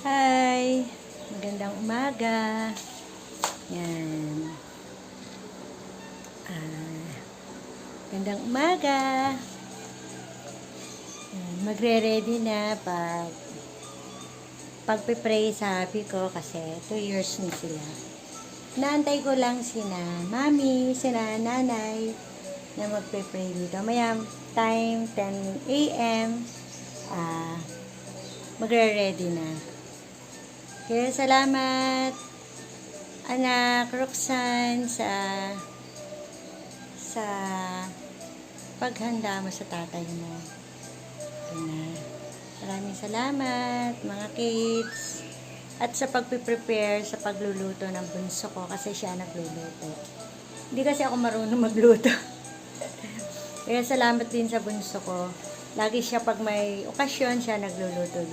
Hi! Magandang umaga. Yan. Magandang umaga. Yan. Magre-ready na pagpe-pray sa happy ko kasi 2 years na sila. Naantay ko lang sina mami, sina nanay na magpe-pray dito. Maya time 10 a.m. Magre-ready na. Kaya salamat anak Roxanne sa paghanda mo sa tatay mo. Maraming salamat mga kids at sa pagpe-prepare sa pagluluto ng bunso ko kasi siya nagluluto. Hindi kasi ako marunong magluto. Kaya salamat din sa bunso ko. Lagi siya pag may okasyon siya nagluluto.